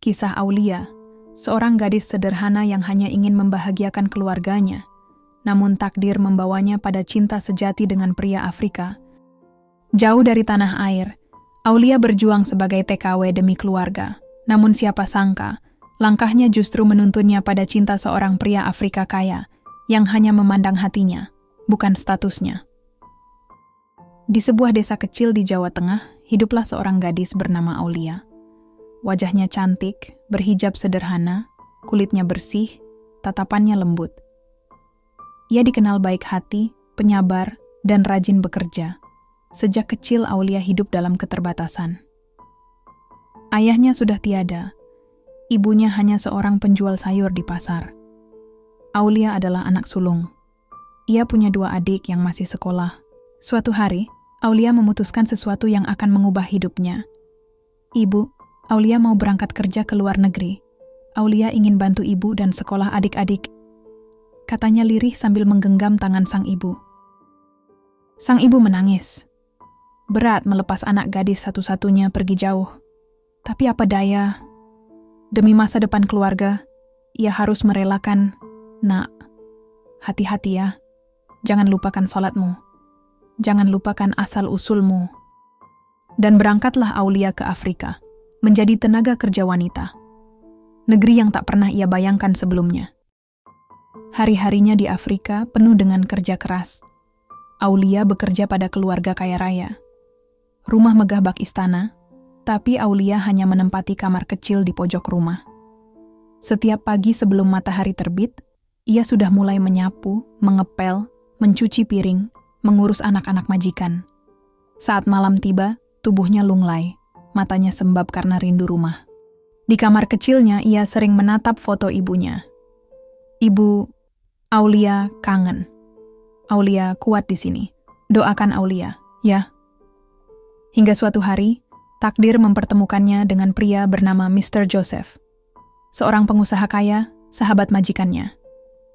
Kisah Aulia, seorang gadis sederhana yang hanya ingin membahagiakan keluarganya, namun takdir membawanya pada cinta sejati dengan pria Afrika. Jauh dari tanah air, Aulia berjuang sebagai TKW demi keluarga. Namun siapa sangka, langkahnya justru menuntunnya pada cinta seorang pria Afrika kaya yang hanya memandang hatinya, bukan statusnya. Di sebuah desa kecil di Jawa Tengah, hiduplah seorang gadis bernama Aulia. Wajahnya cantik, berhijab sederhana, kulitnya bersih, tatapannya lembut. Ia dikenal baik hati, penyabar, dan rajin bekerja. Sejak kecil Aulia hidup dalam keterbatasan. Ayahnya sudah tiada, ibunya hanya seorang penjual sayur di pasar. Aulia adalah anak sulung. Ia punya 2 adik yang masih sekolah. Suatu hari, Aulia memutuskan sesuatu yang akan mengubah hidupnya. "Ibu, Aulia mau berangkat kerja ke luar negeri. Aulia ingin bantu ibu dan sekolah adik-adik," katanya lirih sambil menggenggam tangan sang ibu. Sang ibu menangis. Berat melepas anak gadis satu-satunya pergi jauh. Tapi apa daya, demi masa depan keluarga, ia harus merelakan. "Nak, hati-hati ya. Jangan lupakan sholatmu. Jangan lupakan asal-usulmu." Dan berangkatlah Aulia ke Afrika, menjadi tenaga kerja wanita. Negeri yang tak pernah ia bayangkan sebelumnya. Hari-harinya di Afrika penuh dengan kerja keras. Aulia bekerja pada keluarga kaya raya. Rumah megah bak istana, tapi Aulia hanya menempati kamar kecil di pojok rumah. Setiap pagi sebelum matahari terbit, ia sudah mulai menyapu, mengepel, mencuci piring, mengurus anak-anak majikan. Saat malam tiba, tubuhnya lunglai, matanya sembab karena rindu rumah. Di kamar kecilnya, ia sering menatap foto ibunya. "Ibu, Aulia kangen. Aulia kuat di sini. Doakan Aulia, ya." Hingga suatu hari, takdir mempertemukannya dengan pria bernama Mr. Joseph, seorang pengusaha kaya, sahabat majikannya.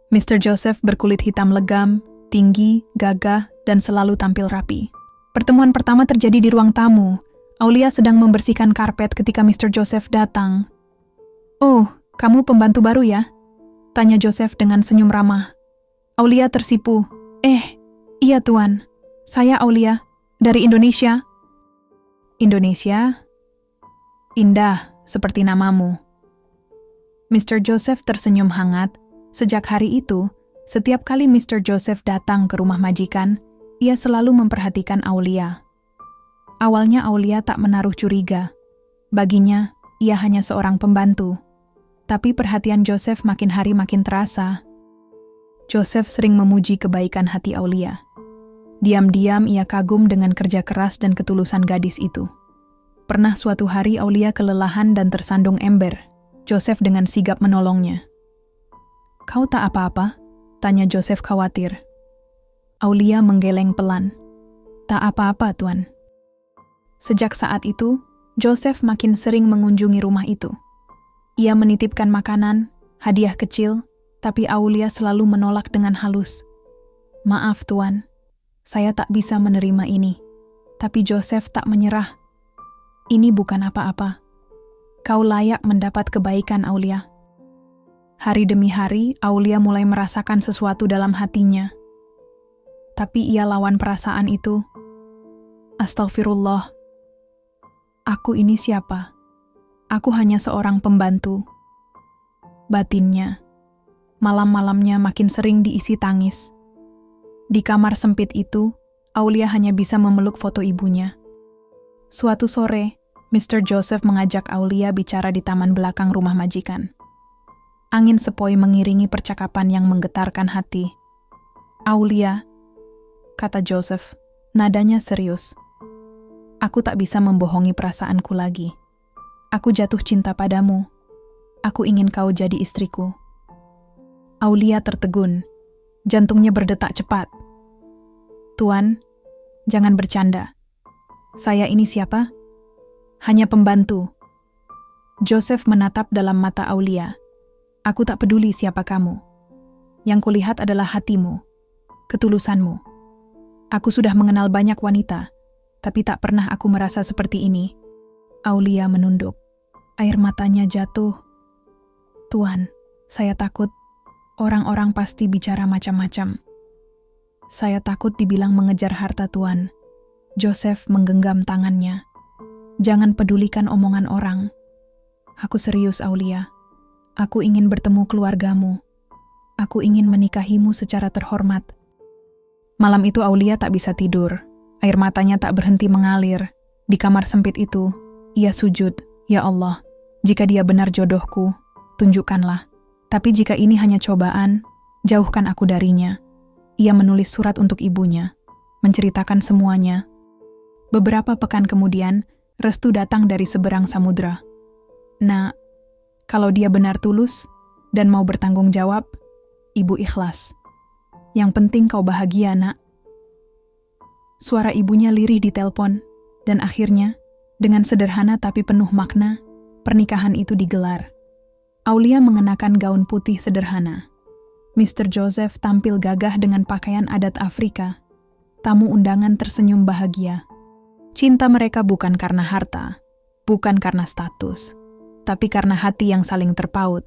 Mr. Joseph berkulit hitam legam, tinggi, gagah, dan selalu tampil rapi. Pertemuan pertama terjadi di ruang tamu. Aulia sedang membersihkan karpet ketika Mr. Joseph datang. "Oh, kamu pembantu baru ya?" tanya Joseph dengan senyum ramah. Aulia tersipu. Iya tuan. Saya Aulia, dari Indonesia." "Indonesia? Indah, seperti namamu." Mr. Joseph tersenyum hangat. Sejak hari itu, setiap kali Mr. Joseph datang ke rumah majikan, ia selalu memperhatikan Aulia. Awalnya Aulia tak menaruh curiga. Baginya, ia hanya seorang pembantu. Tapi perhatian Joseph makin hari makin terasa. Joseph sering memuji kebaikan hati Aulia. Diam-diam ia kagum dengan kerja keras dan ketulusan gadis itu. Pernah suatu hari Aulia kelelahan dan tersandung ember. Joseph dengan sigap menolongnya. "Kau tak apa-apa?" tanya Joseph khawatir. Aulia menggeleng pelan. "Tak apa-apa, Tuan." Sejak saat itu, Joseph makin sering mengunjungi rumah itu. Ia menitipkan makanan, hadiah kecil, tapi Aulia selalu menolak dengan halus. "Maaf, Tuan. Saya tak bisa menerima ini." Tapi Joseph tak menyerah. "Ini bukan apa-apa. Kau layak mendapat kebaikan, Aulia." Hari demi hari, Aulia mulai merasakan sesuatu dalam hatinya. Tapi ia lawan perasaan itu. "Astagfirullah. Aku ini siapa? Aku hanya seorang pembantu." Batinnya. Malam-malamnya makin sering diisi tangis. Di kamar sempit itu, Aulia hanya bisa memeluk foto ibunya. Suatu sore, Mr. Joseph mengajak Aulia bicara di taman belakang rumah majikan. Angin sepoi mengiringi percakapan yang menggetarkan hati. "Aulia," kata Joseph, nadanya serius. "Aku tak bisa membohongi perasaanku lagi. Aku jatuh cinta padamu. Aku ingin kau jadi istriku." Aulia tertegun. Jantungnya berdetak cepat. "Tuan, jangan bercanda. Saya ini siapa? Hanya pembantu." Joseph menatap dalam mata Aulia. "Aku tak peduli siapa kamu. Yang kulihat adalah hatimu, ketulusanmu. Aku sudah mengenal banyak wanita, tapi tak pernah aku merasa seperti ini." Aulia menunduk. Air matanya jatuh. Tuan, saya takut. Orang-orang pasti bicara macam-macam. Saya takut dibilang mengejar harta Tuan. Joseph menggenggam tangannya. Jangan pedulikan omongan orang. Aku serius, Aulia. Aku ingin bertemu keluargamu. Aku ingin menikahimu secara terhormat. Malam itu Aulia tak bisa tidur. Air matanya tak berhenti mengalir. Di kamar sempit itu, ia sujud. Ya Allah, jika dia benar jodohku, tunjukkanlah. Tapi jika ini hanya cobaan, jauhkan aku darinya. Ia menulis surat untuk ibunya, menceritakan semuanya. Beberapa pekan kemudian, restu datang dari seberang samudra. Nak, kalau dia benar tulus dan mau bertanggung jawab, ibu ikhlas. Yang penting kau bahagia, nak. Suara ibunya lirih di telepon, dan akhirnya, dengan sederhana tapi penuh makna, pernikahan itu digelar. Aulia mengenakan gaun putih sederhana. Mr. Joseph tampil gagah dengan pakaian adat Afrika. Tamu undangan tersenyum bahagia. Cinta mereka bukan karena harta, bukan karena status, tapi karena hati yang saling terpaut.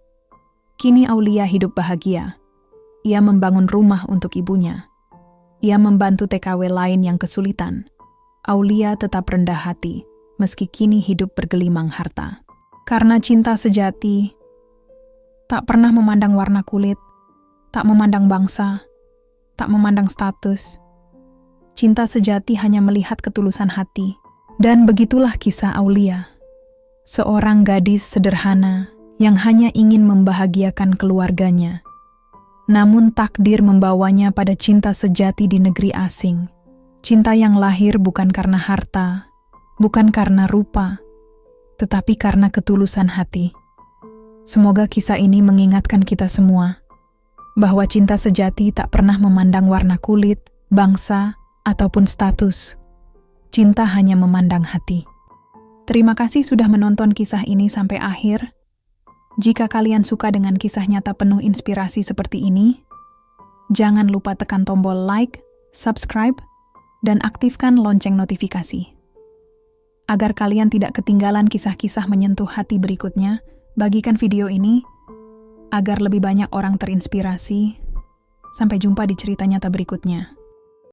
Kini Aulia hidup bahagia. Ia membangun rumah untuk ibunya. Ia membantu TKW lain yang kesulitan. Aulia tetap rendah hati, meski kini hidup bergelimang harta. Karena cinta sejati, tak pernah memandang warna kulit, tak memandang bangsa, tak memandang status. Cinta sejati hanya melihat ketulusan hati. Dan begitulah kisah Aulia. Seorang gadis sederhana yang hanya ingin membahagiakan keluarganya. Namun takdir membawanya pada cinta sejati di negeri asing. Cinta yang lahir bukan karena harta, bukan karena rupa, tetapi karena ketulusan hati. Semoga kisah ini mengingatkan kita semua bahwa cinta sejati tak pernah memandang warna kulit, bangsa, ataupun status. Cinta hanya memandang hati. Terima kasih sudah menonton kisah ini sampai akhir. Jika kalian suka dengan kisah nyata penuh inspirasi seperti ini, jangan lupa tekan tombol like, subscribe, dan aktifkan lonceng notifikasi. Agar kalian tidak ketinggalan kisah-kisah menyentuh hati berikutnya, bagikan video ini agar lebih banyak orang terinspirasi. Sampai jumpa di cerita nyata berikutnya.